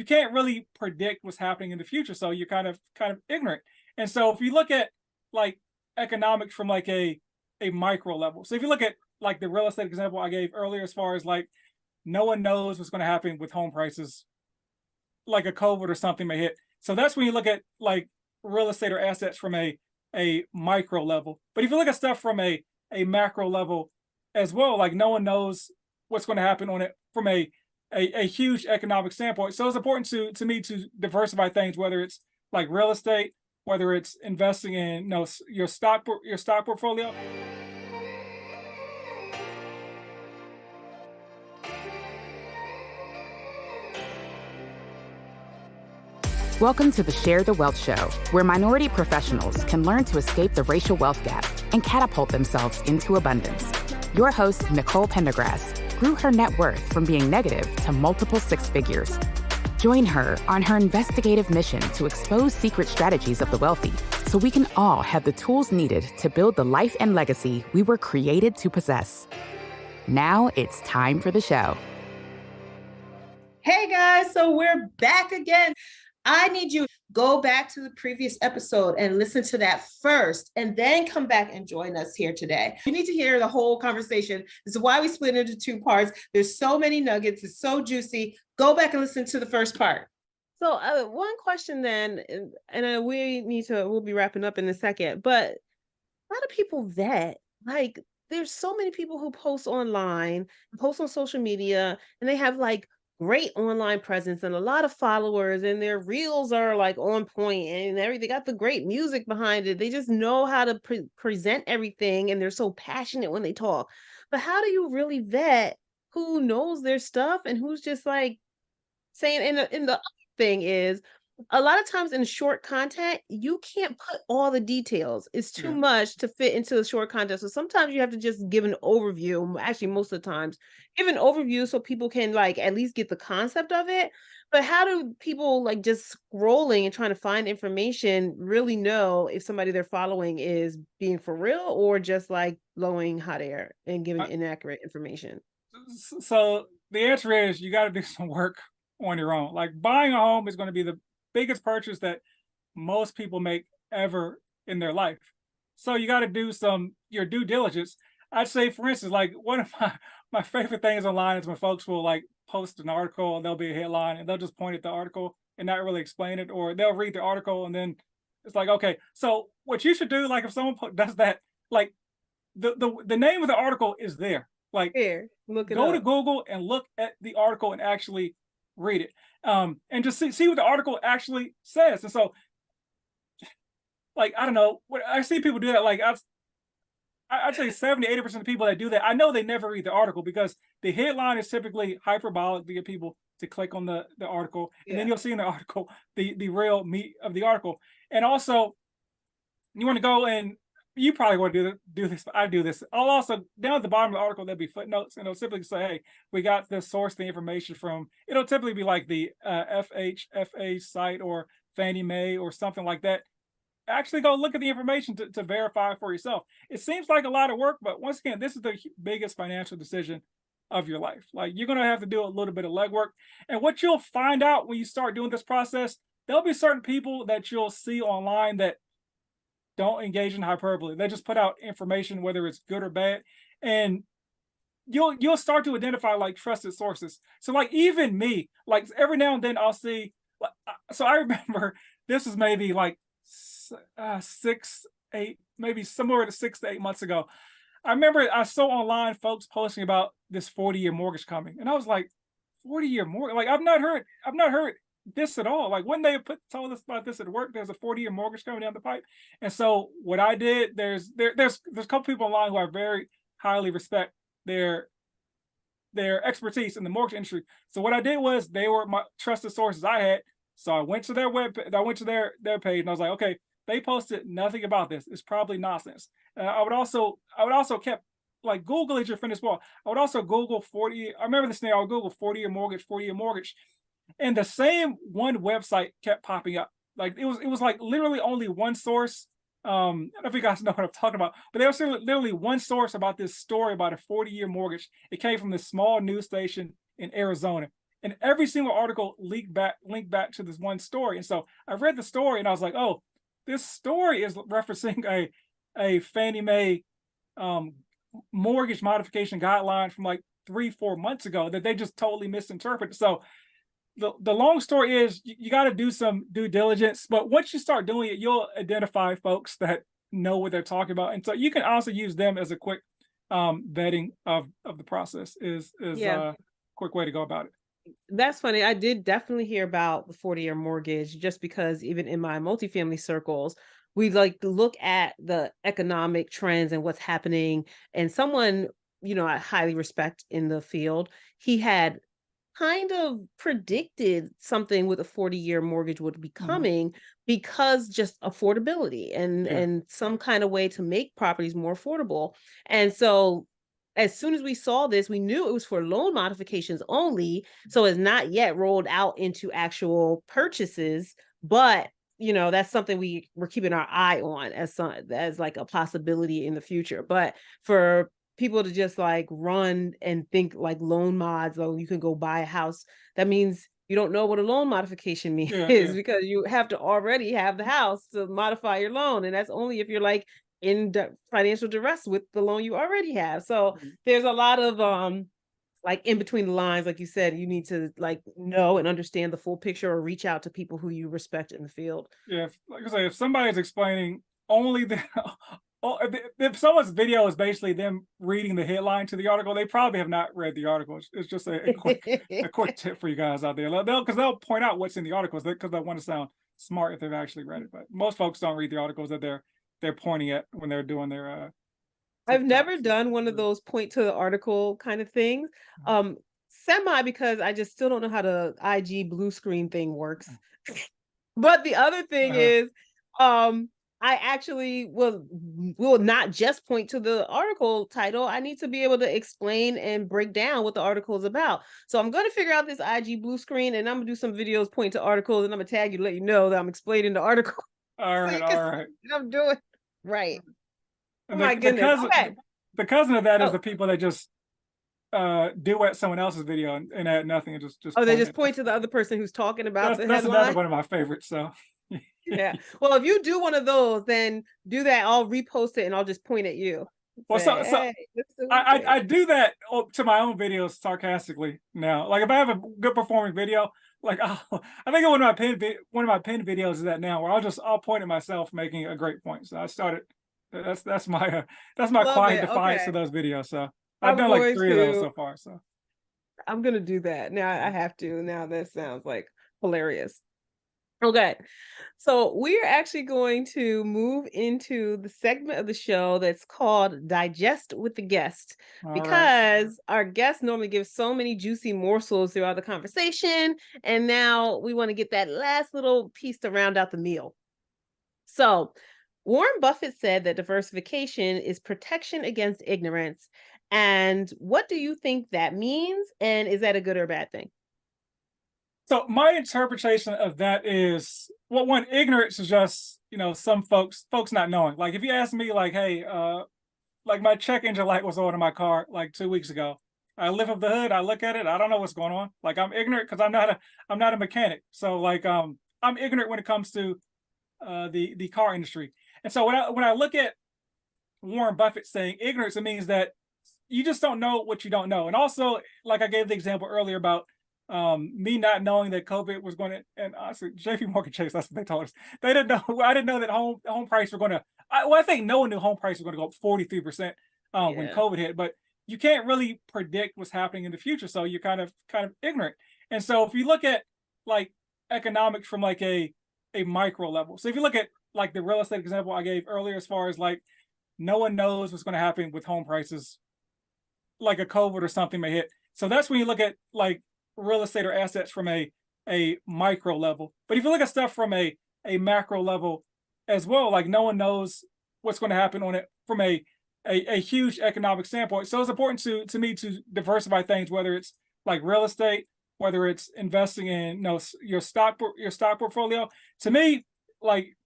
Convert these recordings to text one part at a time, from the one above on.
you can't really predict what's happening in the future. So you're kind of ignorant. And so if you look at like economics from like a micro level. So if you look at like the real estate example I gave earlier, as far as like no one knows what's going to happen with home prices, like a COVID or something may hit. So that's when you look at like real estate or assets from a micro level. But if you look at stuff from a macro level as well, like no one knows what's going to happen on it from a huge economic standpoint. So it's important to me to diversify things, whether it's like real estate, whether it's investing in your stock portfolio. Welcome to the Share the Wealth Show, where minority professionals can learn to escape the racial wealth gap and catapult themselves into abundance. Your host, Nicole Pendergrass, grew her net worth from being negative to multiple six figures. Join her on her investigative mission to expose secret strategies of the wealthy so we can all have the tools needed to build the life and legacy we were created to possess. Now it's time for the show. Hey guys, so we're back again. I need you to go back to the previous episode and listen to that first, and then come back and join us here today. You need to hear the whole conversation. This is why we split into two parts. There's so many nuggets. It's so juicy. Go back and listen to the first part. So one question then, and we'll be wrapping up in a second, but a lot of people vet, like there's so many people who post online, post on social media, and they have like great online presence and a lot of followers, and their reels are like on point and everything. They got the great music behind it. They just know how to present everything, and they're so passionate when they talk. But how do you really vet who knows their stuff and who's just like saying? And the other thing is, a lot of times in short content, you can't put all the details. It's too much to fit into the short content. So sometimes you have to just give an overview. Actually, most of the times, give an overview so people can like at least get the concept of it. But how do people like just scrolling and trying to find information really know if somebody they're following is being for real or just like blowing hot air and giving inaccurate information? So the answer is you got to do some work on your own. Like buying a home is going to be the biggest purchase that most people make ever in their life. So you got to do your due diligence. I'd say, for instance, like one of my favorite things online is when folks will like post an article and there'll be a headline and they'll just point at the article and not really explain it, or they'll read the article and then it's like, okay, so what you should do, like if someone does that, like the name of the article is there. Like go to Google and look at the article and actually read it. And just see what the article actually says. And so, like, I don't know, what I see people do that. Like, I'd say 70-80% of the people that do that, I know they never read the article because the headline is typically hyperbolic to get people to click on the article. And then you'll see in the article the real meat of the article. And also, you want to go and you probably want to do this. I do this. I'll also, down at the bottom of the article, there'll be footnotes, and it'll simply say, hey, we got this source, the information from, it'll typically be like the FHFA site or Fannie Mae or something like that. Actually go look at the information to verify for yourself. It seems like a lot of work, but once again, this is the biggest financial decision of your life. Like you're going to have to do a little bit of legwork. And what you'll find out when you start doing this process, there'll be certain people that you'll see online that don't engage in hyperbole. They just put out information, whether it's good or bad, and you'll start to identify like trusted sources. So like even me, like every now and then I'll see. So I remember this is maybe like 6, 8, maybe somewhere to 6 to 8 months ago. I remember I saw online folks posting about this 40-year mortgage coming, and I was like, 40-year mortgage? Like I've not heard this at all. Like when they told us about this at work, there's a 40-year mortgage coming down the pipe. And so what I did, there's a couple people online who I very highly respect their expertise in the mortgage industry. So what I did was they were my trusted sources I had. So I went to their their page and I was like, okay, they posted nothing about this. It's probably nonsense. I would also kept like Google is your friend as well. I would also Google 40. I remember this thing. I would Google 40-year mortgage. And the same one website kept popping up. Like it was like literally only one source. I don't know if you guys know what I'm talking about, but there was literally one source about this story about a 40-year mortgage. It came from this small news station in Arizona. and every single article linked back to this one story. And so I read the story and I was like, oh, this story is referencing a Fannie Mae mortgage modification guideline from like 3-4 months ago that they just totally misinterpreted. So the long story is you got to do some due diligence, but once you start doing it, you'll identify folks that know what they're talking about, and so you can also use them as a quick vetting of the process. Is Yeah. a quick way to go about it. That's funny. I did definitely hear about the 40-year mortgage, just because even in my multifamily circles, we like to look at the economic trends and what's happening. And someone, I highly respect in the field, he had kind of predicted something with a 40-year mortgage would be Mhm. coming, because just affordability and Yeah, some kind of way to make properties more affordable. And so as soon as we saw this, we knew it was for loan modifications only, so it's not yet rolled out into actual purchases. But that's something we're keeping our eye on as like a possibility in the future. But for people to just like run and think like loan mods, oh, you can go buy a house, that means you don't know what a loan modification means, yeah, yeah, because you have to already have the house to modify your loan, and that's only if you're like in financial duress with the loan you already have. So Mhm. there's a lot of like in between the lines, like you said, you need to like know and understand the full picture, or reach out to people who you respect in the field. Yeah. Like I say, if somebody's explaining only the if someone's video is basically them reading the headline to the article, they probably have not read the article. It's just a quick tip for you guys out there. They'll point out what's in the articles because they want to sound smart if they've actually read it. But most folks don't read the articles that they're pointing at when they're doing their I've never TikToks. done one of those point to the article kind of things. Semi, because I just still don't know how the IG blue screen thing works. But the other thing Uh, is, um, I actually will not just point to the article title. I need to be able to explain and break down what the article is about. So I'm going to figure out this IG blue screen, and I'm gonna do some videos, point to articles, and I'm gonna tag you to let you know that I'm explaining the article, all so right, you can all see right. what I'm doing. Right. Oh And my goodness. Okay. the cousin of that is Oh, the people that just duet someone else's video and add nothing and just oh, they point just it. point to the other person who's talking about the That's another headline. one of my favorites. So Yeah. Well, if you do one of those, then do that. I'll repost it and I'll just point at you. well, Say, hey, this is what we I did. do that to my own videos sarcastically now. Like if I have a good performing video, like I think one of my pin videos is that now where I'll point at myself making a great point. So I started. That's my Love quiet it. defiance to Okay. those videos. So I've I'm done like going 3 of those to, so far. So I'm gonna do that. Now I have to. Now that sounds like hilarious. Okay. So we're actually going to move into the segment of the show that's called Digest with the Guest, all right. because our guest normally gives so many juicy morsels throughout the conversation. And now we want to get that last little piece to round out the meal. So Warren Buffett said that diversification is protection against ignorance. And what do you think that means? And is that a good or bad thing? So my interpretation of that is, well, one, ignorance is just, some folks not knowing. Like if you ask me like, hey, like my check engine light was on in my car like 2 weeks ago. I lift up the hood, I look at it, I don't know what's going on. Like I'm ignorant because I'm not a mechanic. So like I'm ignorant when it comes to the car industry. And so when I look at Warren Buffett saying ignorance, it means that you just don't know what you don't know. And also, like I gave the example earlier about me not knowing that COVID was going to, and honestly, JP Morgan Chase, that's what they told us. They didn't know. I didn't know that home price were going to. I think no one knew home price was going to go up 43% when Yeah. COVID hit. But you can't really predict what's happening in the future, so you're kind of ignorant. And so if you look at like economics from like a micro level, so if you look at like the real estate example I gave earlier, as far as like no one knows what's going to happen with home prices, like a COVID or something may hit. So that's when you look at like real estate or assets from a micro level. But if you look at stuff from a macro level as well, like no one knows what's going to happen on it from a huge economic standpoint. So it's important to me to diversify things, whether it's like real estate, whether it's investing in your stock portfolio. To me, like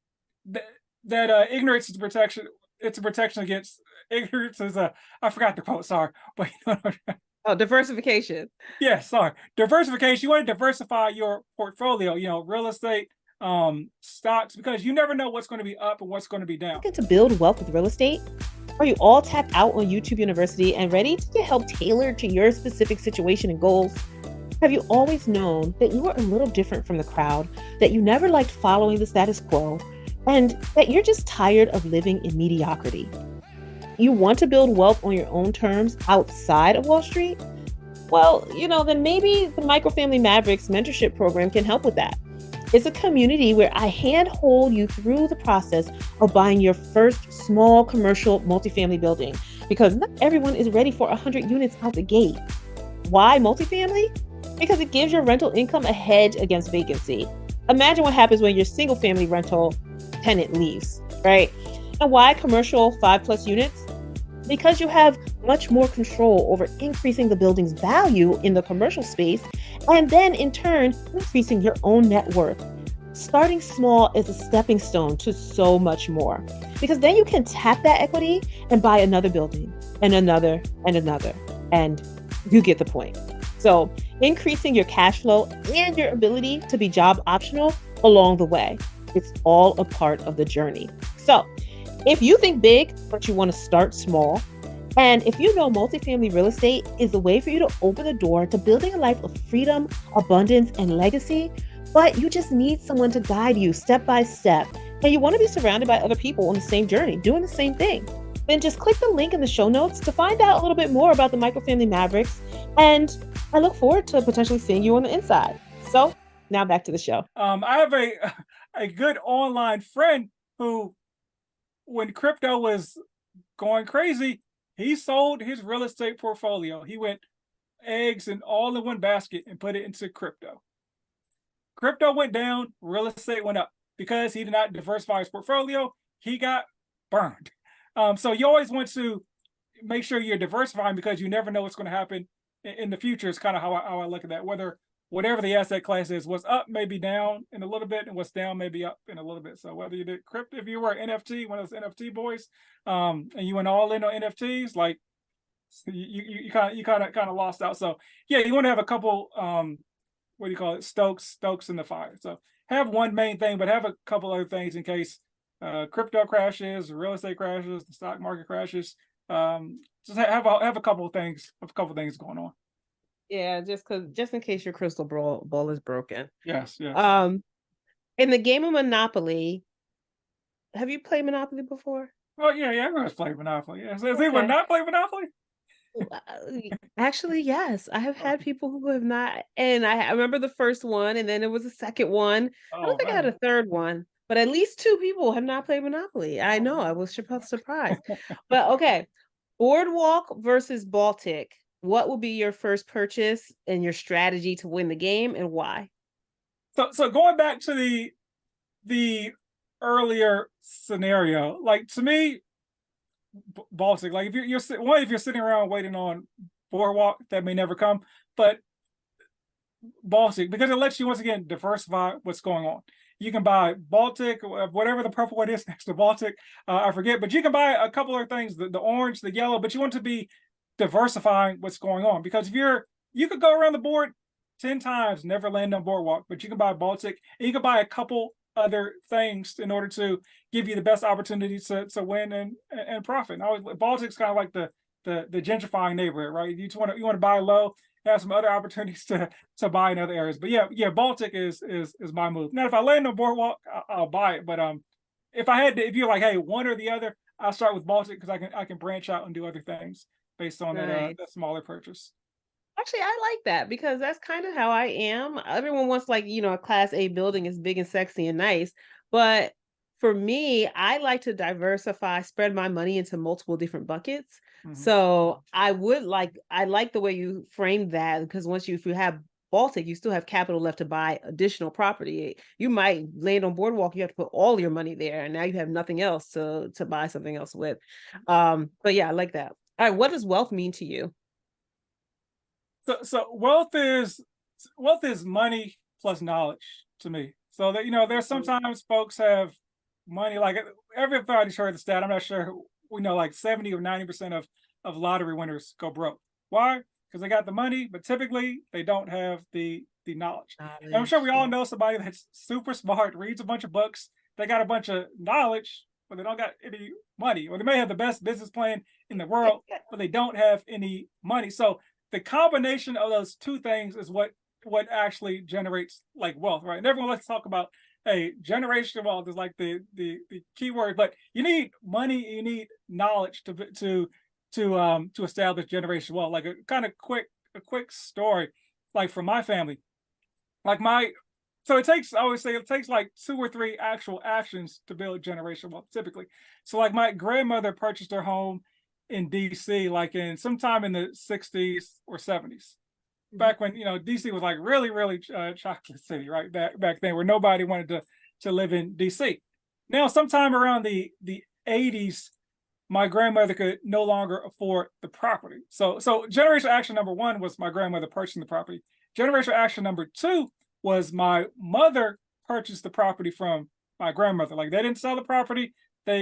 that ignorance is protection. It's a protection against ignorance. Is a I forgot the quote. Sorry, but Oh, diversification. Yeah, sorry. Diversification. You want to diversify your portfolio, real estate, stocks, because you never know what's going to be up and what's going to be down. Looking to build wealth with real estate? Are you all tapped out on YouTube University and ready to get help tailored to your specific situation and goals? Have you always known that you are a little different from the crowd, that you never liked following the status quo, and that you're just tired of living in mediocrity? You want to build wealth on your own terms outside of Wall Street? Well, then maybe the Microfamily Mavericks mentorship program can help with that. It's a community where I handhold you through the process of buying your first small commercial multifamily building, because not everyone is ready for 100 units out the gate. Why multifamily? Because it gives your rental income a hedge against vacancy. Imagine what happens when your single family rental tenant leaves, right? And why commercial 5+ units? Because you have much more control over increasing the building's value in the commercial space, and then in turn, increasing your own net worth. Starting small is a stepping stone to so much more, because then you can tap that equity and buy another building and another and another, and you get the point. So increasing your cash flow and your ability to be job optional along the way. It's all a part of the journey. So if you think big, but you want to start small, and if you know multifamily real estate is the way for you to open the door to building a life of freedom, abundance, and legacy, but you just need someone to guide you step by step, and you want to be surrounded by other people on the same journey, doing the same thing, then just click the link in the show notes to find out a little bit more about the Microfamily Mavericks, and I look forward to potentially seeing you on the inside. So now back to the show. I have a good online friend who, when crypto was going crazy, he sold his real estate portfolio. He went eggs and all in one basket and put it into crypto. Crypto went down, real estate went up. Because he did not diversify his portfolio, he got burned. So you always want to make sure you're diversifying, because you never know what's going to happen in the future. Is kind of how I look at that. Whatever the asset class is, what's up may be down in a little bit, and what's down may be up in a little bit. So whether you did crypto, if you were an NFT, one of those NFT boys, and you went all in on NFTs, like you kind of lost out. So yeah, you want to have a couple, what do you call it, stokes in the fire. So have one main thing, but have a couple other things in case crypto crashes, real estate crashes, the stock market crashes. Just have a couple of things going on. Yeah, just in case your crystal ball is broken. Yes. In the game of Monopoly, have you played Monopoly before? Oh yeah, everyone's played Monopoly. Yeah. So has anyone not played Monopoly? Actually, yes. I have had people who have not, and I remember the first one, and then there was a second one. I don't think I had a third one, but at least 2 people have not played Monopoly. I know, I was surprised. But okay, Boardwalk versus Baltic. What will be your first purchase and your strategy to win the game, and why? So going back to the earlier scenario, like to me, Baltic, like if you're sitting around waiting on Boardwalk, that may never come, but Baltic, because it lets you once again diversify what's going on. You can buy Baltic, whatever the purple one is next to Baltic, I forget, but you can buy a couple of things, the orange, the yellow, but you want to be diversifying what's going on, because if you could go around the board 10 times, never land on Boardwalk, but you can buy Baltic, and you can buy a couple other things in order to give you the best opportunity to win and profit. And Baltic's kind of like the gentrifying neighborhood, right? You want to buy low, have some other opportunities to buy in other areas. But yeah, Baltic is my move. Now, if I land on Boardwalk, I'll buy it. But if you're like, hey, one or the other, I'll start with Baltic, because I can branch out and do other things based on Nice. that smaller purchase. Actually, I like that, because that's kind of how I am. Everyone wants, like, a Class A building is big and sexy and nice. But for me, I like to diversify, spread my money into multiple different buckets. Mhm. So I like the way you framed that, because if you have Baltic, you still have capital left to buy additional property. You might land on Boardwalk, you have to put all your money there, and now you have nothing else to buy something else with. But yeah, I like that. All right, what does wealth mean to you? So wealth is money plus knowledge to me. So that there's sometimes folks have money, like everybody's heard the stat. I'm not sure, like 70 or 90% of lottery winners go broke. Why? because they got the money, but typically they don't have the knowledge. And I'm sure Knowledge, we all yeah. know somebody that's super smart, reads a bunch of books, they got a bunch of knowledge, but they don't got any money. Or they may have the best business plan in the world, but they don't have any money. So the combination of those two things is what actually generates like wealth, right? And everyone, let's talk about, hey, generational wealth is like the key word, but you need money, you need knowledge to establish generational wealth. Like a quick story, like from my family, like so it takes, I always say it takes like 2 or 3 actual actions to build generational wealth typically. So like my grandmother purchased her home in DC like in sometime in the 60s or 70s, back when DC was like really chocolate city, right? Back then, where nobody wanted to live in DC. Now, sometime around the 80s, my grandmother could no longer afford the property. So generation action number 1 was my grandmother purchasing the property. Generation action number 2 was my mother purchased the property from my grandmother. Like they didn't sell the property;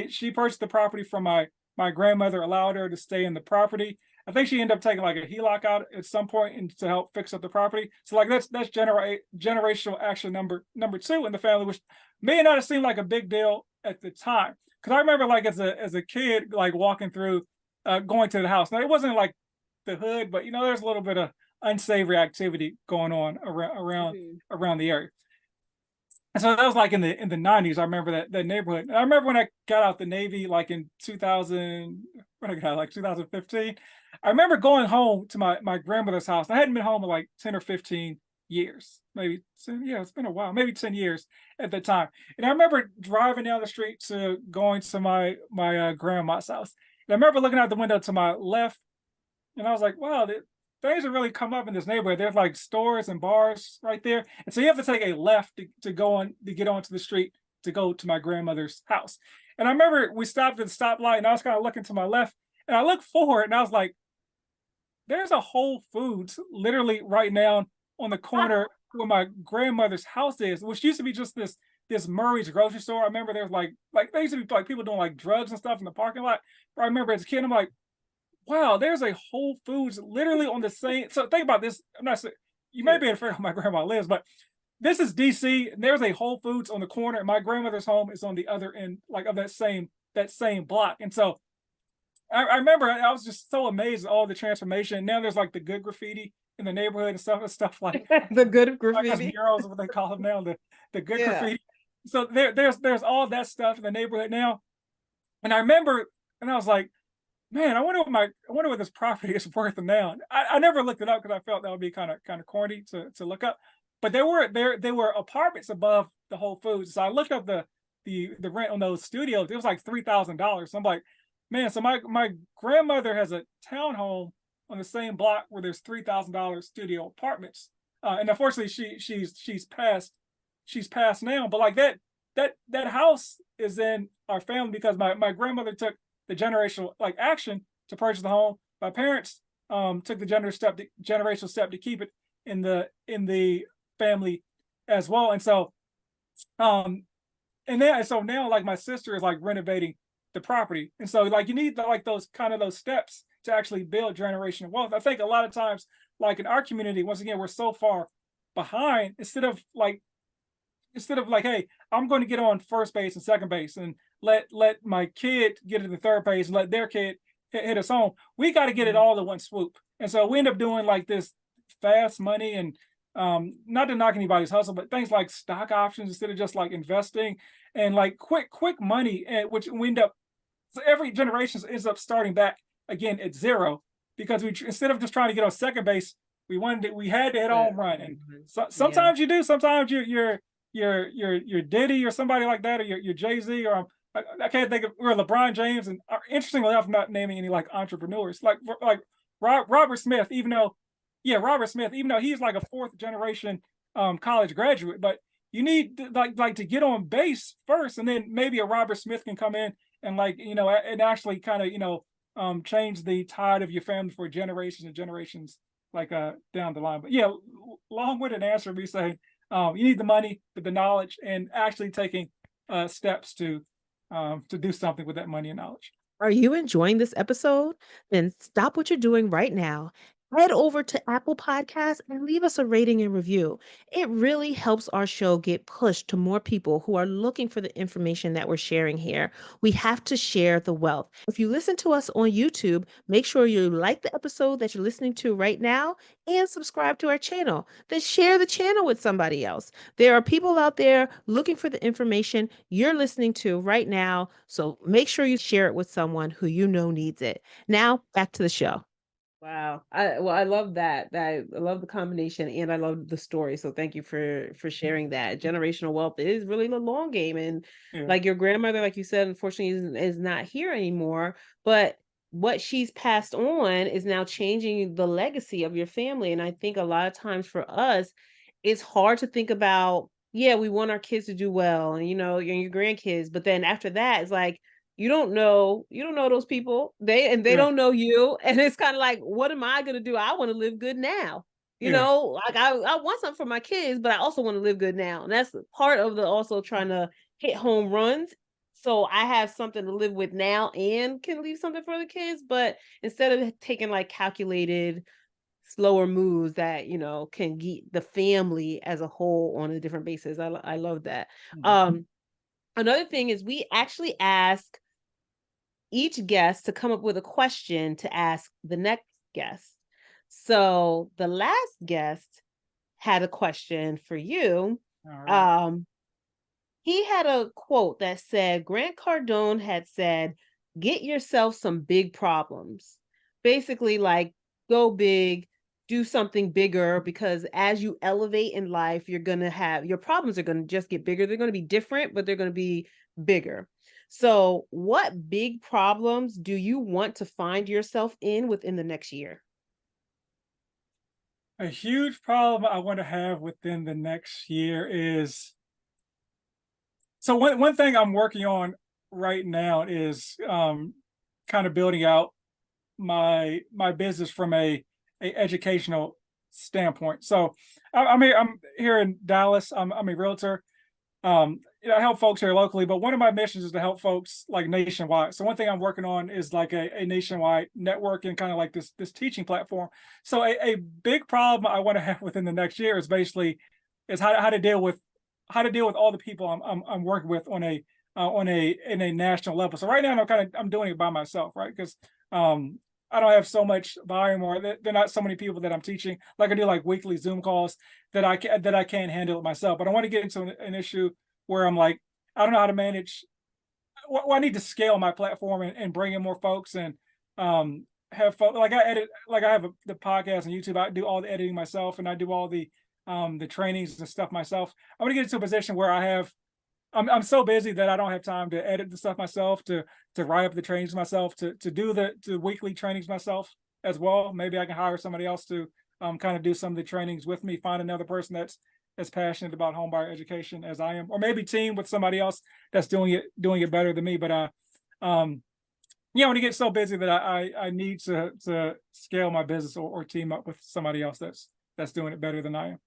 she purchased the property from my grandmother, allowed her to stay in the property. I think she ended up taking like a HELOC out at some point and to help fix up the property. So like that's generational action number 2 in the family, which may not have seemed like a big deal at the time. Because I remember like as a kid, like walking through, going to the house. Now it wasn't like the hood, but there's a little bit of unsavory activity going on around the area. And so that was like in the 90s. I remember that neighborhood. And I remember when I got out the Navy, like in 2000, when I got out, like 2015. I remember going home to my grandmother's house. I hadn't been home in like 10 or 15 years, maybe 10, yeah, it's been a while, maybe 10 years at the time. And I remember driving down the street to going to my grandma's house. And I remember looking out the window to my left, and I was like, wow, things have really come up in this neighborhood. There's like stores and bars right there. And so you have to take a left to get onto the street to go to my grandmother's house. And I remember we stopped at the stoplight and I was kind of looking to my left and I looked forward and I was like, there's a Whole Foods literally right now on the corner where my grandmother's house is, which used to be just this Murray's grocery store. I remember there was like there used to be like people doing like drugs and stuff in the parking lot. But I remember as a kid, I'm like, wow, there's a Whole Foods literally on the same. So think about this. I'm not saying you may be afraid of where my grandma lives, but this is DC, and there's a Whole Foods on the corner. And my grandmother's home is on the other end, like of that same block. And so I remember I was just so amazed at all the transformation. Now there's like the good graffiti in the neighborhood and stuff like The good like graffiti. murals, what they call them now, the good Yeah. graffiti. So there's all that stuff in the neighborhood now. And I remember, and I was like, man, I wonder what this property is worth now. I never looked it up because I felt that would be kind of corny to look up. But there were apartments above the Whole Foods. So I looked up the rent on those studios. It was like $3,000. So I'm like, man, so my grandmother has a townhome on the same block where there's $3,000 studio apartments. And unfortunately she's passed now. But like that house is in our family because my grandmother took the generational like action to purchase the home. My parents took the generational step to keep it in the family as well. And so so now like my sister is like renovating the property. And so like you need those steps to actually build generational wealth. I think a lot of times, like in our community, once again, we're so far behind, instead of like, hey, I'm going to get on first base and second base and let my kid get to the third base and let their kid hit us home. We got to get it all in one swoop. And so we end up doing like this fast money and not to knock anybody's hustle, but things like stock options instead of just like investing and like quick money, and which we end up, so every generation ends up starting back again at zero because we, instead of just trying to get on second base, we had to hit home run. And so, sometimes you do, sometimes you're Diddy or somebody like that, or you're Jay-Z, or I can't think of, or LeBron James. And interestingly enough, I'm not naming any like entrepreneurs, like Robert Smith, even though he's like a 4th generation college graduate, but you need to, to get on base first, and then maybe a Robert Smith can come in and and actually kind of change the tide of your family for generations and generations down the line. But yeah, long-winded answer, me saying you need the money, but the knowledge, and actually taking steps to do something with that money and knowledge. Are you enjoying this episode? Then stop what you're doing right now head over to Apple Podcasts and leave us a rating and review. It really helps our show get pushed to more people who are looking for the information that we're sharing here. We have to share the wealth. If you listen to us on YouTube, make sure you like the episode that you're listening to right now and subscribe to our channel. Then share the channel with somebody else. There are people out there looking for the information you're listening to right now. So make sure you share it with someone who you know needs it. Now, back to the show. Wow. I love that. I love the combination and I love the story. So thank you for sharing that. Generational wealth is really the long game. And Yeah. like your grandmother, like you said, unfortunately is not here anymore. But what she's passed on is now changing the legacy of your family. And I think a lot of times for us, it's hard to think about, yeah, we want our kids to do well and your grandkids. But then after that, it's like, you don't know those people. They Yeah. don't know you. And it's kind of like, what am I gonna do? I want to live good now. Yeah. Like I want something for my kids, but I also want to live good now. And that's part of the also trying to hit home runs. So I have something to live with now and can leave something for the kids. But instead of taking like calculated, slower moves that, can get the family as a whole on a different basis. I love that. Mhm. Um, Another thing is we actually ask each guest to come up with a question to ask the next guest. So the last guest had a question for you. All right. Um, he had a quote that said, Grant Cardone had said, get yourself some big problems. Basically, like, go big, do something bigger, because as you elevate in life, you're going to have your problems are going to just get bigger. They're going to be different, but they're going to be bigger. So, what big problems do you want to find yourself in within the next year? A huge problem I want to have within the next year is, so one thing I'm working on right now is kind of building out my business from a educational standpoint. So I'm here in Dallas. I'm a realtor. I help folks here locally, but one of my missions is to help folks like nationwide. So one thing I'm working on is like a nationwide network and kind of like this teaching platform. So a big problem I want to have within the next year is basically is how to deal with all the people I'm working with on a in a national level. So right now I'm doing it by myself, right? Because I don't have so much volume, or they're not so many people that I'm teaching. Like I do like weekly Zoom calls that I can't handle it myself. But I want to get into an issue where I'm like, I don't know how to manage. Well, I need to scale my platform and bring in more folks and have like I edit, like I have the podcast on YouTube. I do all the editing myself and I do all the trainings and stuff myself. I want to get into a position where I'm so busy that I don't have time to edit the stuff myself, to write up the trainings myself, to do the weekly trainings myself as well. Maybe I can hire somebody else to kind of do some of the trainings with me, find another person that's as passionate about homebuyer education as I am, or maybe team with somebody else that's doing it better than me. But yeah, when you get so busy that I need to scale my business or team up with somebody else that's doing it better than I am.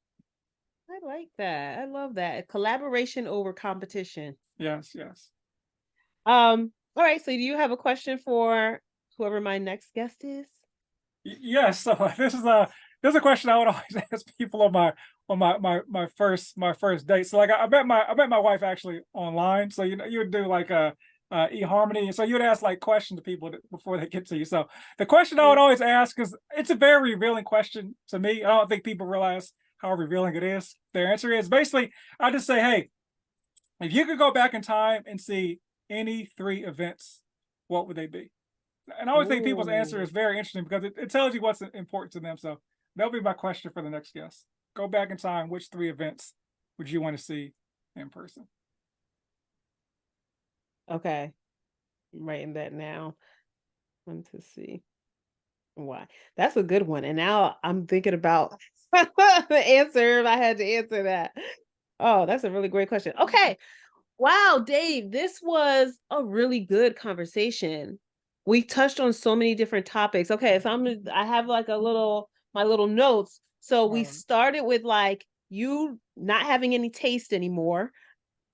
I like that. I love that. Collaboration over competition. Yes, yes. All right. So do you have a question for whoever my next guest is? Yes. So this is a question I would always ask people on my first date. So like I met my wife actually online. So you would do like a eHarmony. So you would ask like questions to people before they get to you. So the question I would always ask, is it's a very revealing question to me. I don't think people realize how revealing it is. Their answer is basically, I just say, hey, if you could go back in time and see any three events, what would they be? And I always think people's answer Ooh. is very interesting because it tells you what's important to them. So that'll be my question for the next guest. Go back in time, which three events would you want to see in person? Okay. I'm writing that now. Want to see why. That's a good one. And now I'm thinking about the answer if I had to answer that. Oh, that's a really great question. Okay. Wow, Dave, this was a really good conversation. We touched on so many different topics. Okay, so I have like my little notes. So we Um, started with like you not having any taste anymore.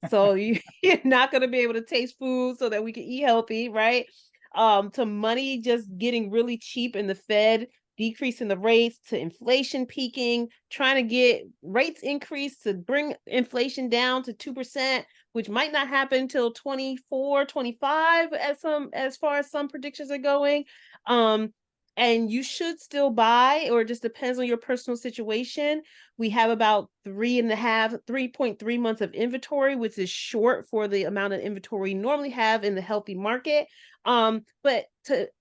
So you're not going to be able to taste food so that we can eat healthy, right? To money just getting really cheap and the Fed decreasing the rates to inflation peaking, trying to get rates increased to bring inflation down to 2%, which might not happen until 24, 25 as far as some predictions are going. And you should still buy, or it just depends on your personal situation. We have about 3.3 months of inventory, which is short for the amount of inventory we normally have in the healthy market. But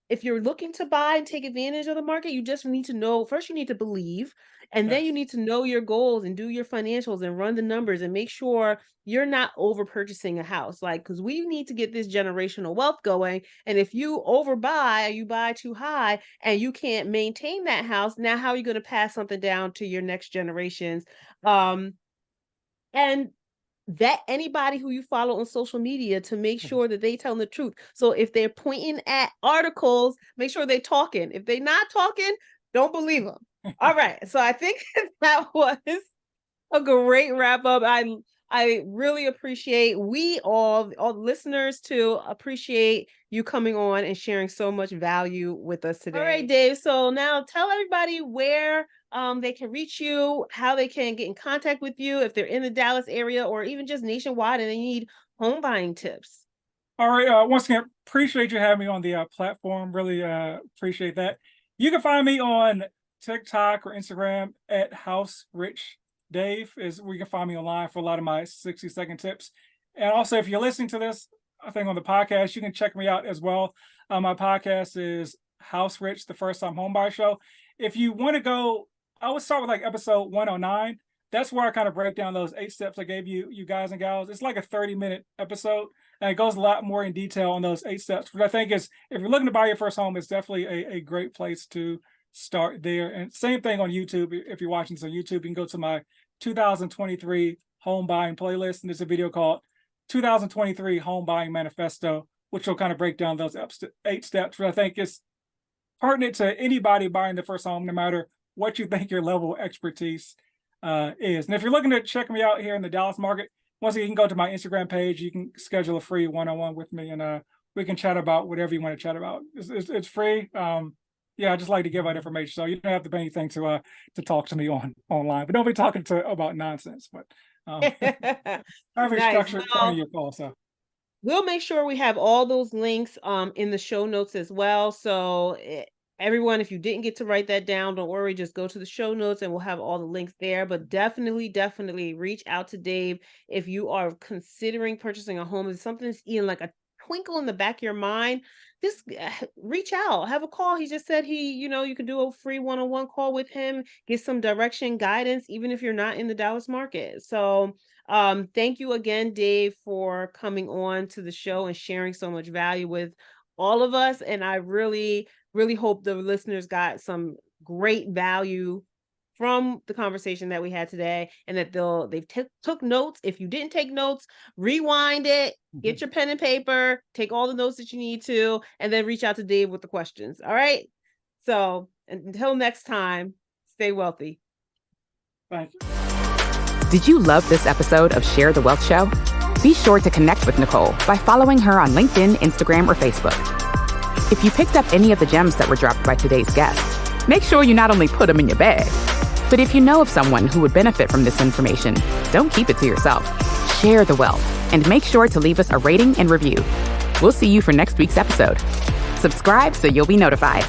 if you're looking to buy and take advantage of the market, you just need to know, first you need to believe, and then you Yes. need to know your goals and do your financials and run the numbers and make sure you're not over purchasing a house. Like, because we need to get this generational wealth going. And if you overbuy, you buy too high and you can't maintain that house, now how are you going to pass something down to your next generations? And vet anybody who you follow on social media to make sure that they tell the truth. So if they're pointing at articles, make sure they're talking. If they're not talking, don't believe them. All right. So I think that was a great wrap up. I really appreciate, we all listeners too, appreciate you coming on and sharing so much value with us today. All right, Dave. So now tell everybody where they can reach you, how they can get in contact with you if they're in the Dallas area or even just nationwide and they need home buying tips. All right. Once again, appreciate you having me on the platform. Really appreciate that. You can find me on TikTok or Instagram at House Rich Dave, is where you can find me online for a lot of my 60-second tips. And also, if you're listening to this, I think on the podcast, you can check me out as well. My podcast is House Rich, the First Time Homebuyer Show. If you want to go, I would start with like episode 109. That's where I kind of break down those 8 steps I gave you guys and gals. It's like a 30-minute episode, and it goes a lot more in detail on those 8 steps, which I think is, if you're looking to buy your first home, it's definitely a great place to start there. And same thing on YouTube. If you're watching this on YouTube, you can go to my 2023 home buying playlist, and there's a video called 2023 Home Buying Manifesto, which will kind of break down those 8 steps, which I think is pertinent to anybody buying the first home, no matter what you think your level of expertise is. And if you're looking to check me out here in the Dallas market, once again, you can go to my Instagram page. You can schedule a free one-on-one with me, and we can chat about whatever you want to chat about. It's free. Yeah, I just like to give out information, so you don't have to pay anything to talk to me online. But don't be talking about nonsense. But have a structured point of your call. So we'll make sure we have all those links in the show notes as well. So everyone, if you didn't get to write that down, don't worry. Just go to the show notes and we'll have all the links there. But definitely reach out to Dave if you are considering purchasing a home. If something's even like a twinkle in the back of your mind, just reach out, have a call. He just said you can do a free one-on-one call with him, get some direction, guidance, even if you're not in the Dallas market. So thank you again, Dave, for coming on to the show and sharing so much value with all of us. And I really, really hope the listeners got some great value from the conversation that we had today, and that they've took notes. If you didn't take notes, rewind it, get your pen and paper, take all the notes that you need to, and then reach out to Dave with the questions. All right. So until next time, stay wealthy. thank you. Did you love this episode of Share the Wealth Show? Be sure to connect with Nicole by following her on LinkedIn, Instagram, or Facebook. If you picked up any of the gems that were dropped by today's guest, make sure you not only put them in your bag, but if you know of someone who would benefit from this information, don't keep it to yourself. Share the wealth and make sure to leave us a rating and review. We'll see you for next week's episode. Subscribe so you'll be notified.